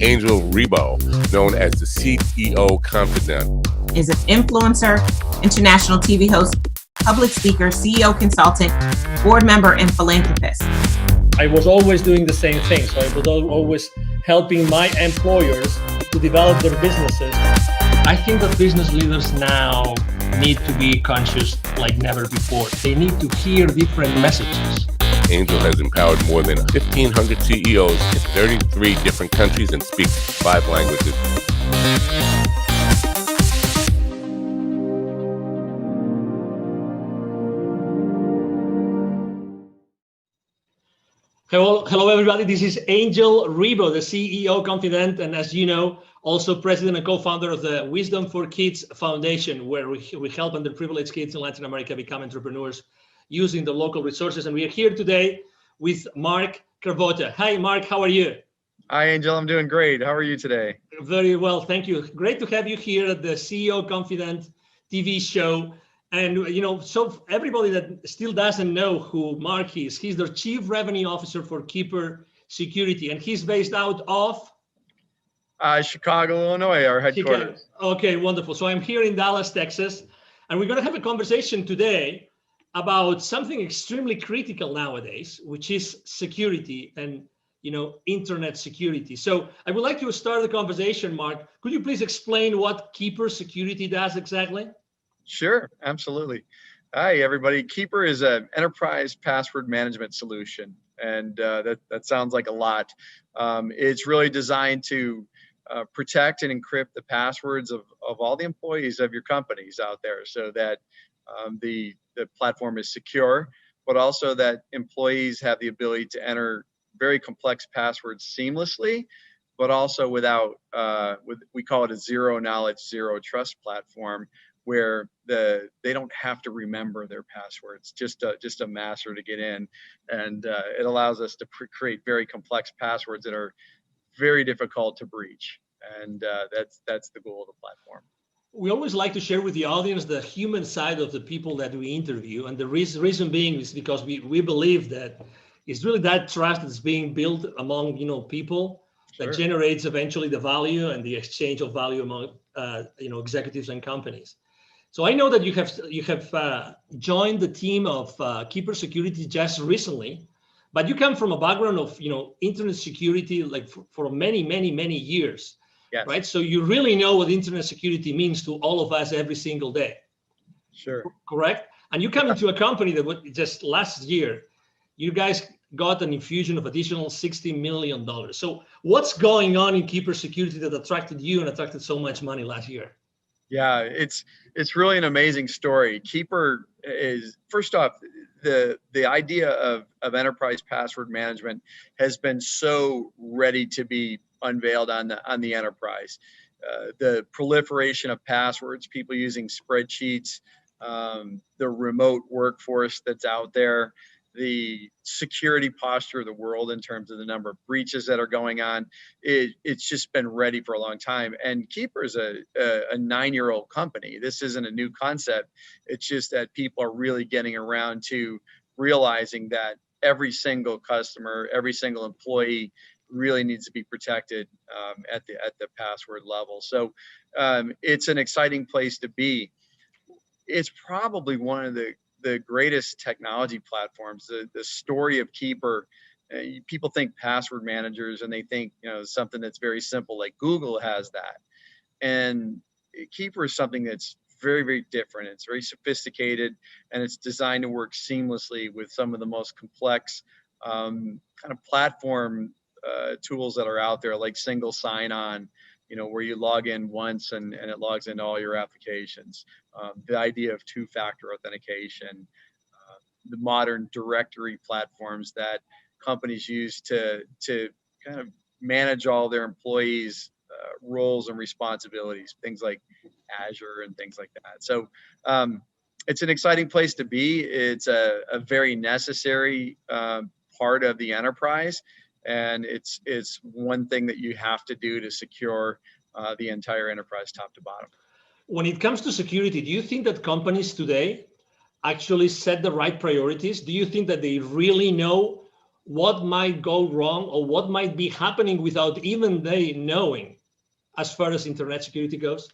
Angel Rebo, known as the CEO Confident. Is an influencer, international TV host, public speaker, CEO consultant, board member, and philanthropist. I was always doing the same thing. So I was always helping my employers to develop their businesses. I think that business leaders now need to be conscious like never before. They need to hear different messages. Angel has empowered more than 1,500 CEOs in 33 different countries and speaks 5 languages. Hello, everybody. This is Angel Rebo, the CEO Confident, and as you know, also president and co-founder of the Wisdom for Kids Foundation, where we help underprivileged kids in Latin America become entrepreneurs using the local resources. And we are here today with Mark Carvota. Hi, Mark. How are you? Hi, Angel. I'm doing great. How are you today? Very well. Thank you. Great to have you here at the CEO Confident TV show. And, you know, so everybody that still doesn't know who Mark is, he's the Chief Revenue Officer for Keeper Security, and he's based out of? Chicago, Illinois, our headquarters. Chicago. Okay, wonderful. So I'm here in Dallas, Texas, and we're going to have a conversation today about something extremely critical nowadays, which is security and, you know, internet security. So I would like to start the conversation, Mark. Could you please explain what Keeper Security does exactly? Sure, absolutely. Hi, everybody. Keeper is an enterprise password management solution, and that sounds like a lot. It's really designed to protect and encrypt the passwords of all the employees of your companies out there, so that the platform is secure, but also that employees have the ability to enter very complex passwords seamlessly, but also without, we call it a zero knowledge, zero trust platform, where they don't have to remember their passwords, just a master to get in, and it allows us to create very complex passwords that are very difficult to breach, and that's the goal of the platform. We always like to share with the audience the human side of the people that we interview, and the reason being is because we believe that it's really that trust that's being built among people that Sure. generates eventually the value and the exchange of value among executives and companies. So I know that you have joined the team of Keeper Security just recently, but you come from a background of internet security like for many years, Yes. right? So you really know what internet security means to all of us every single day. Sure. Correct? And you come into a company that just last year, you guys got an infusion of additional $60 million. So what's going on in Keeper Security that attracted you and attracted so much money last year? Yeah, it's really an amazing story. Keeper is, first off, the idea of enterprise password management has been so ready to be unveiled on the enterprise. The proliferation of passwords, people using spreadsheets, the remote workforce that's out there, the security posture of the world in terms of the number of breaches that are going on, it's just been ready for a long time. And Keeper is a 9-year-old company. This isn't a new concept. It's just that people are really getting around to realizing that every single customer, every single employee really needs to be protected at the password level. So it's an exciting place to be. It's probably one of the greatest technology platforms. The story of Keeper, people think password managers and they think something that's very simple, like Google has that, and Keeper is something that's very different. It's very sophisticated, and it's designed to work seamlessly with some of the most complex kind of platform tools that are out there, like single sign-on, where you log in once and it logs into all your applications. The idea of two-factor authentication, the modern directory platforms that companies use to kind of manage all their employees' roles and responsibilities, things like Azure and things like that. So it's an exciting place to be. It's a very necessary part of the enterprise. And it's one thing that you have to do to secure the entire enterprise top to bottom. When it comes to security, do you think that companies today actually set the right priorities? Do you think that they really know what might go wrong or what might be happening without even they knowing as far as internet security goes?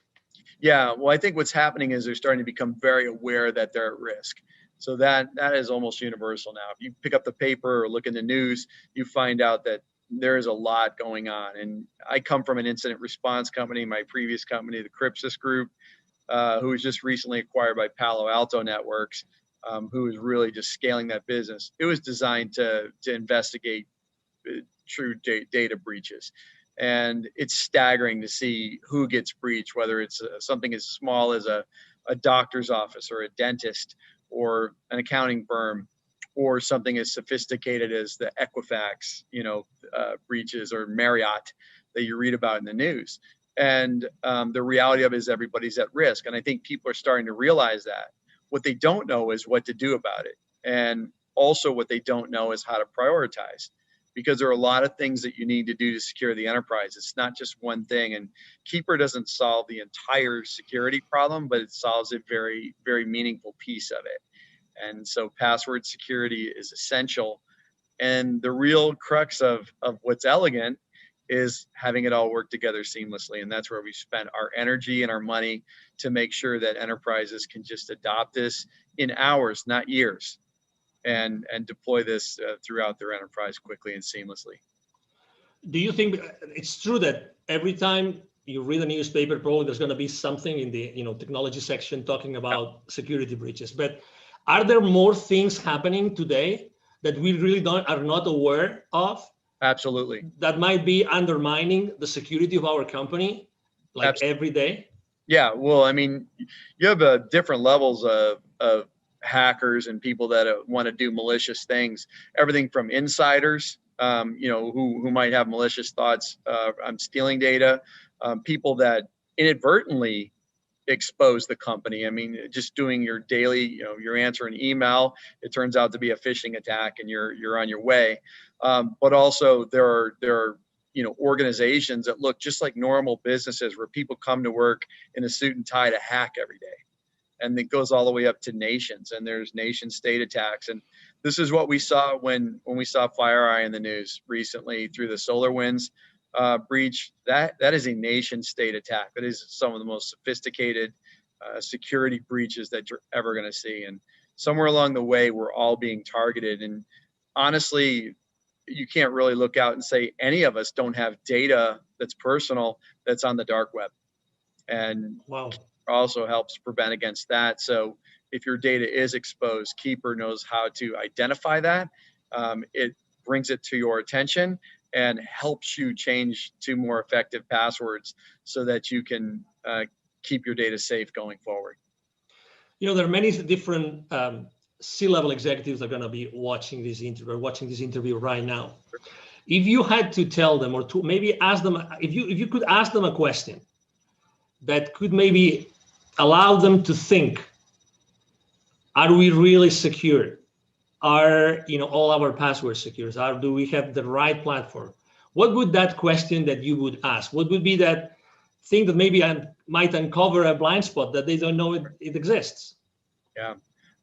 Yeah, well, I think what's happening is they're starting to become very aware that they're at risk. So that is almost universal now. If you pick up the paper or look in the news, you find out that there is a lot going on. And I come from an incident response company, my previous company, the Crypsis Group, who was just recently acquired by Palo Alto Networks, who is really just scaling that business. It was designed to investigate true data breaches. And it's staggering to see who gets breached, whether it's something as small as a doctor's office or a dentist or an accounting firm, or something as sophisticated as the Equifax, breaches, or Marriott that you read about in the news. And the reality of it is everybody's at risk. And I think people are starting to realize that. What they don't know is what to do about it. And also what they don't know is how to prioritize, because there are a lot of things that you need to do to secure the enterprise. It's not just one thing. And Keeper doesn't solve the entire security problem, but it solves a very, very meaningful piece of it. And so password security is essential. And the real crux of what's elegant is having it all work together seamlessly. And that's where we spent our energy and our money to make sure that enterprises can just adopt this in hours, not years, and deploy this throughout their enterprise quickly and seamlessly. Do you think it's true that every time you read a newspaper, probably there's going to be something in the technology section talking about security breaches? But are there more things happening today that we really are not aware of? Absolutely. That might be undermining the security of our company, like Absolutely. every day? Yeah, well, I mean, you have different levels of hackers and people that want to do malicious things. Everything from insiders, who might have malicious thoughts on stealing data, people that inadvertently expose the company. I mean, just doing your daily, you're answering email, it turns out to be a phishing attack, and you're on your way. But also there are organizations that look just like normal businesses, where people come to work in a suit and tie to hack every day. And it goes all the way up to nations, and there's nation state attacks. And this is what we saw when we saw FireEye in the news recently through the SolarWinds breach. That is a nation state attack. That is some of the most sophisticated security breaches that you're ever going to see. And somewhere along the way, we're all being targeted. And honestly, you can't really look out and say any of us don't have data that's personal that's on the dark web. And wow, also helps prevent against that. So if your data is exposed, Keeper knows how to identify that. It brings it to your attention and helps you change to more effective passwords so that you can keep your data safe going forward. There are many different C-level executives that are going to be watching this interview right now. If you had to tell them, or to maybe ask them, if you could ask them a question that could maybe allow them to think, are we really secure? Are all our passwords secure? Do we have the right platform? What would that question that you would ask? What would be that thing that maybe might uncover a blind spot that they don't know it exists? Yeah,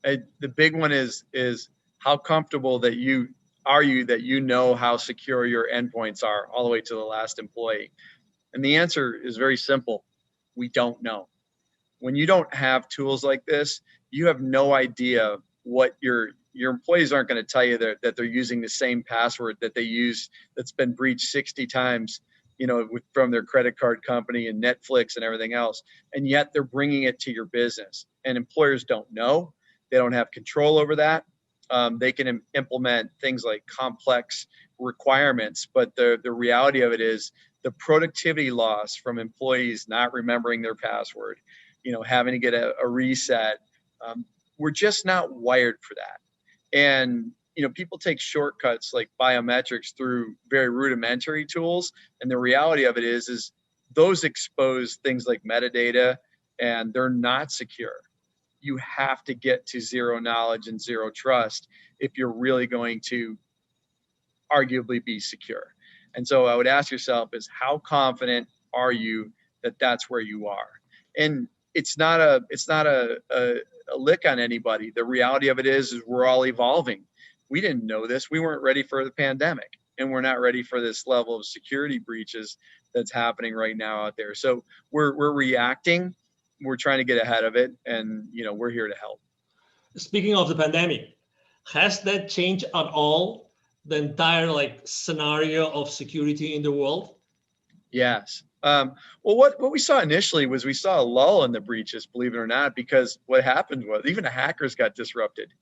the big one is how comfortable that you know how secure your endpoints are all the way to the last employee. And the answer is very simple. We don't know. When you don't have tools like this, you have no idea what your employees aren't going to tell you that they're using the same password that they use that's been breached 60 times, from their credit card company and Netflix and everything else. And yet they're bringing it to your business, and employers don't know. They don't have control over that. They can implement things like complex requirements, but the reality of it is the productivity loss from employees not remembering their password, having to get a reset. We're just not wired for that. And, people take shortcuts like biometrics through very rudimentary tools. And the reality of it is those expose things like metadata, and they're not secure. You have to get to zero knowledge and zero trust if you're really going to arguably be secure. And so I would ask yourself is, how confident are you that that's where you are? And it's not a lick on anybody. The reality of it is we're all evolving. we didn't know this. We weren't ready for the pandemic, and we're not ready for this level of security breaches that's happening right now out there. So we're reacting. We're trying to get ahead of it, and we're here to help. Speaking of the pandemic, has that changed at all the entire scenario of security in the world? Yes. Well, what we saw initially was we saw a lull in the breaches, believe it or not, because what happened was even the hackers got disrupted.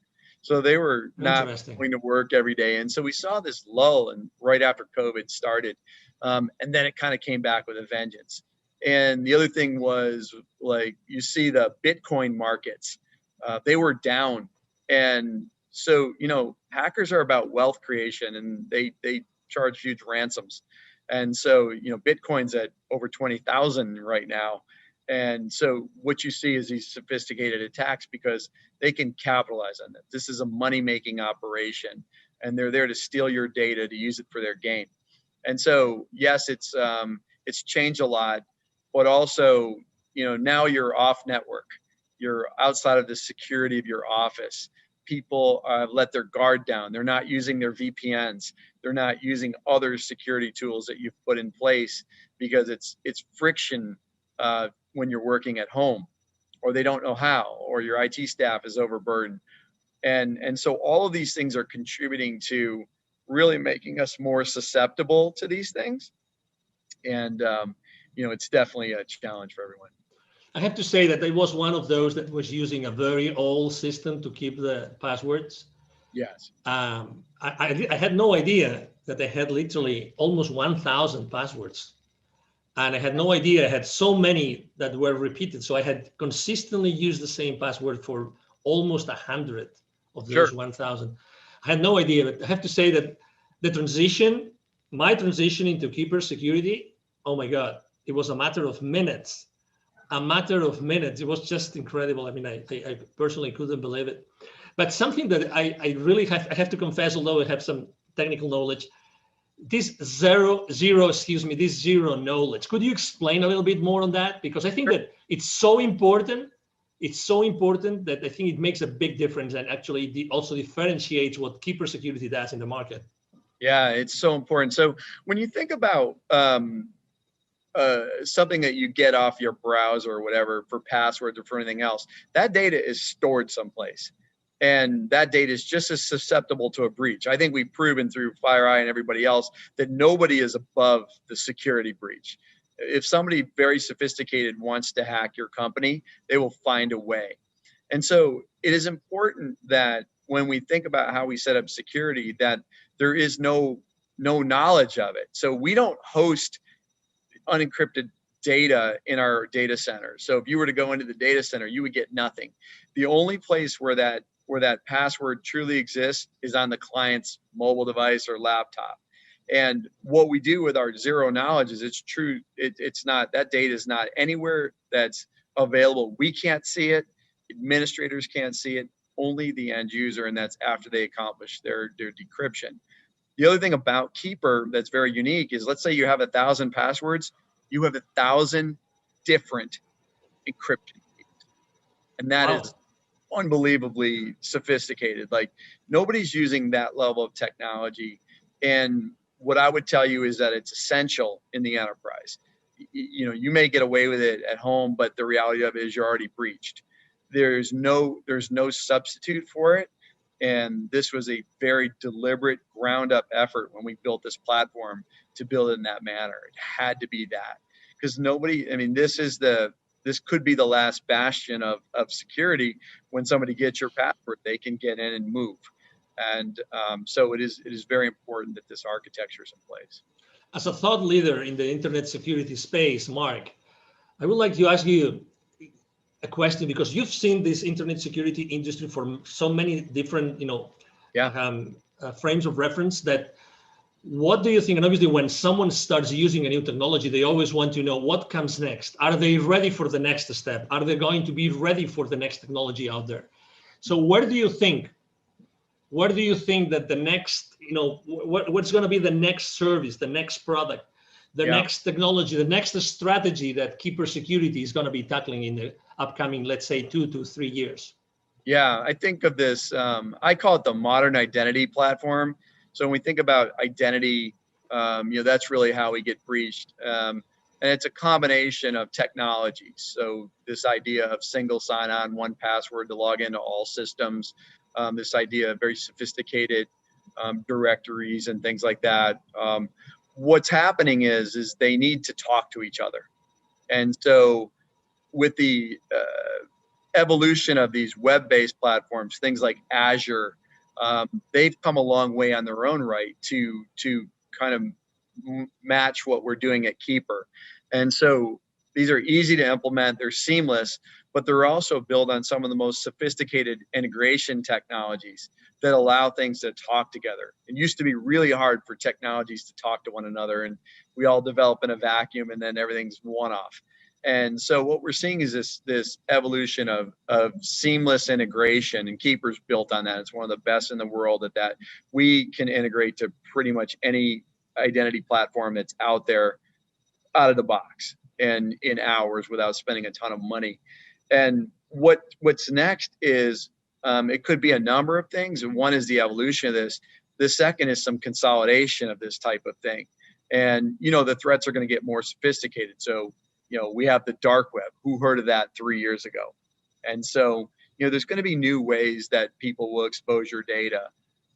So they were not going to work every day. And so we saw this lull and right after COVID started. And then it kind of came back with a vengeance. And the other thing was you see the Bitcoin markets, they were down. And so, hackers are about wealth creation, and they charge huge ransoms. And so, Bitcoin's at over 20,000 right now. And so what you see is these sophisticated attacks because they can capitalize on it. This is a money-making operation, and they're there to steal your data to use it for their gain. And so, yes, it's changed a lot, but also, now you're off network. You're outside of the security of your office. People let their guard down. They're not using their VPNs. They're not using other security tools that you've put in place because it's friction when you're working at home, or they don't know how, or your IT staff is overburdened. And so all of these things are contributing to really making us more susceptible to these things. And, it's definitely a challenge for everyone. I have to say that I was one of those that was using a very old system to keep the passwords. Yes. I had no idea that they had literally almost 1,000 passwords. And I had no idea I had so many that were repeated. So I had consistently used the same password for almost 100 of those 1,000. I had no idea, but I have to say that my transition into Keeper Security, oh my God, it was a matter of minutes. It was just incredible. I mean, I personally couldn't believe it. But something that I really have to confess, although I have some technical knowledge, this zero knowledge. Could you explain a little bit more on that? Because I think that it's so important. It's so important that I think it makes a big difference and actually also differentiates what Keeper Security does in the market. Yeah, it's so important. So when you think about something that you get off your browser or whatever for passwords or for anything else, that data is stored someplace. And that data is just as susceptible to a breach. I think we've proven through FireEye and everybody else that nobody is above the security breach. If somebody very sophisticated wants to hack your company, they will find a way. And so it is important that when we think about how we set up security, that there is no knowledge of it. So we don't host unencrypted data in our data center. So if you were to go into the data center, you would get nothing. The only place where that password truly exists is on the client's mobile device or laptop. And what we do with our zero knowledge is it's true. It's not, that data is not anywhere that's available. We can't see it. Administrators can't see it. Only the end user, and that's after they accomplish their decryption. The other thing about Keeper that's very unique is, let's say you have 1,000 passwords, you have 1,000 different encryption keys. And that is unbelievably sophisticated. Like, nobody's using that level of technology. And what I would tell you is that it's essential in the enterprise. You may get away with it at home, but the reality of it is you're already breached. There's no substitute for it. And this was a very deliberate ground up effort when we built this platform to build it in that manner. It had to be that, because this could be the last bastion of security. When somebody gets your password, they can get in and move. And so it is very important that this architecture is in place. As a thought leader in the internet security space, Mark, I would like to ask you a question, because you've seen this internet security industry for so many different, frames of reference. That, what do you think? And obviously, when someone starts using a new technology, they always want to know what comes next. Are they ready for the next step? Are they going to be ready for the next technology out there? So where do you think that the next, what's going to be the next service, the next product, the next technology, the next strategy that Keeper Security is going to be tackling in the upcoming, let's say, 2 to 3 years? Yeah, I think of this, I call it the modern identity platform. So when we think about identity, that's really how we get breached. And it's a combination of technologies. So this idea of single sign-on, one password to log into all systems, this idea of very sophisticated directories and things like that. What's happening is they need to talk to each other. And so with the evolution of these web-based platforms, things like Azure, they've come a long way on their own right to kind of match what we're doing at Keeper. And so these are easy to implement, they're seamless, but they're also built on some of the most sophisticated integration technologies that allow things to talk together. It used to be really hard for technologies to talk to one another, and we all develop in a vacuum and then everything's one-off. And so what we're seeing is this evolution of seamless integration, and Keeper's built on that. It's one of the best in the world at that. We can integrate to pretty much any identity platform that's out there out of the box and in hours without spending a ton of money. And what's next is it could be a number of things. And one is the evolution of this. The second is some consolidation of this type of thing. And, the threats are going to get more sophisticated. So, we have the dark web. Who heard of that 3 years ago? And so, there's going to be new ways that people will expose your data.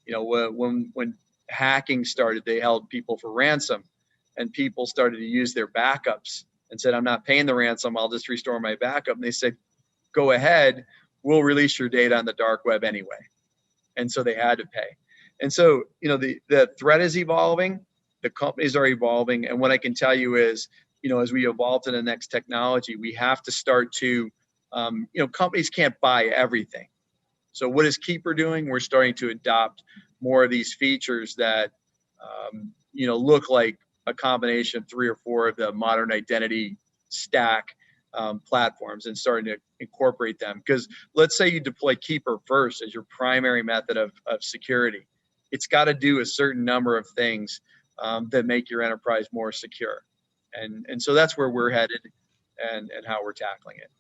When hacking started, they held people for ransom, and people started to use their backups and said, I'm not paying the ransom, I'll just restore my backup. And they said, go ahead, we'll release your data on the dark web anyway. And so they had to pay. And so, the threat is evolving, the companies are evolving. And what I can tell you is, as we evolve to the next technology, we have to start to, companies can't buy everything. So what is Keeper doing? We're starting to adopt more of these features that, look like a combination of 3 or 4 of the modern identity stack platforms, and starting to incorporate them. Because let's say you deploy Keeper first as your primary method of security. It's got to do a certain number of things that make your enterprise more secure. And so that's where we're headed and how we're tackling it.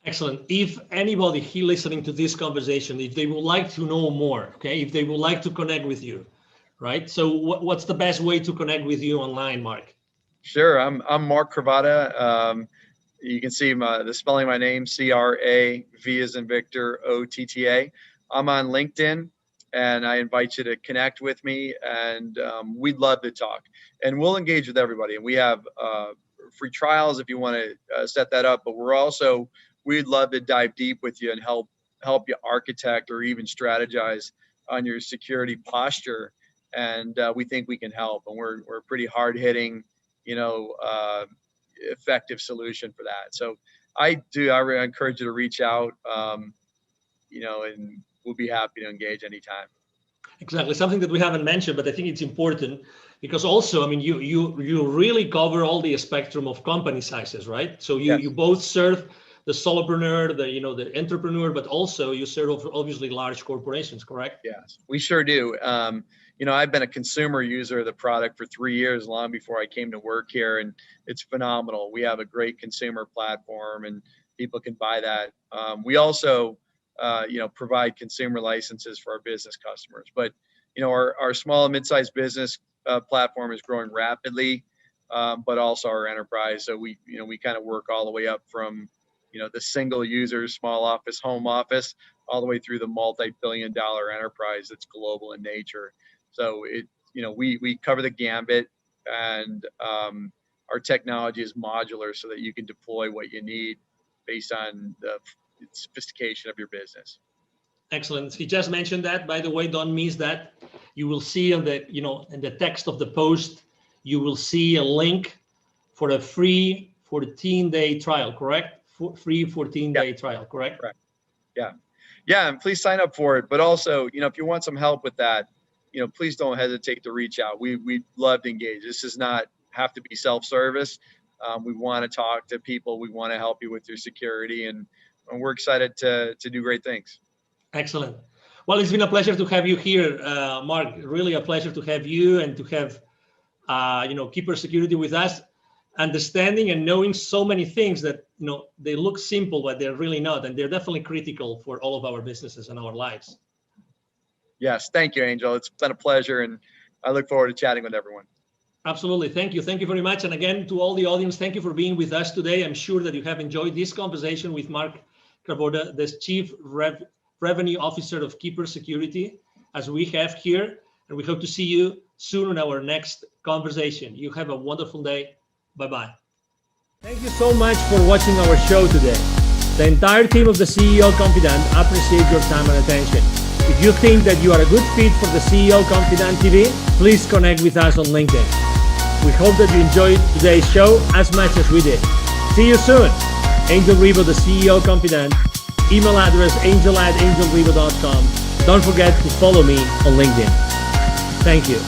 Excellent. If anybody here listening to this conversation, if they would like to know more, okay, if they would like to connect with you, right? So what's the best way to connect with you online, Mark? Sure. I'm Mark Cravata. You can see the spelling of my name, C-R-A-V as in Victor, O-T-T-A. I'm on LinkedIn, and I invite you to connect with me, and we'd love to talk. And we'll engage with everybody. And we have free trials if you want to set that up, but we'd love to dive deep with you and help you architect or even strategize on your security posture. And we think we can help. And we're a pretty hard-hitting, effective solution for that. So I really encourage you to reach out, and we'll be happy to engage anytime. Exactly. Something that we haven't mentioned, but I think it's important because also, I mean, you really cover all the spectrum of company sizes, right? So you, Yes. you both serve the solopreneur, the entrepreneur, but also you serve obviously large corporations, correct? Yes, we sure do. I've been a consumer user of the product for 3 years, long before I came to work here, and it's phenomenal. We have a great consumer platform, and people can buy that. We also, provide consumer licenses for our business customers. But, our small and mid-sized business platform is growing rapidly, but also our enterprise. So we kind of work all the way up from, the single user, small office, home office, all the way through the multi-billion-dollar enterprise that's global in nature. So we cover the gambit, and our technology is modular so that you can deploy what you need based on the sophistication of your business. Excellent. He just mentioned that, by the way, don't miss that. You will see in the text of the post, you will see a link for a free 14-day trial, correct? Free 14-day trial, correct? Correct. Yeah, and please sign up for it. But also, if you want some help with that, please don't hesitate to reach out. We'd love to engage. This does not have to be self-service. We want to talk to people. We want to help you with your security, and we're excited to do great things. Excellent. Well, it's been a pleasure to have you here, Mark. Really a pleasure to have you and to have, Keeper Security with us. understanding and knowing so many things that, they look simple, but they're really not. And they're definitely critical for all of our businesses and our lives. Yes, thank you, Angel. It's been a pleasure, and I look forward to chatting with everyone. Absolutely. Thank you. Thank you very much. And again, to all the audience, thank you for being with us today. I'm sure that you have enjoyed this conversation with Mark Kraboda, the Chief Revenue Officer of Keeper Security, as we have here. And we hope to see you soon in our next conversation. You have a wonderful day. Bye-bye. Thank you so much for watching our show today. The entire team of the CEO Confidant appreciate your time and attention. If you think that you are a good fit for the CEO Confidant TV, please connect with us on LinkedIn. We hope that you enjoyed today's show as much as we did. See you soon. Angel Ribo, the CEO Confidant. Email address angel@angelribo.com. Don't forget to follow me on LinkedIn. Thank you.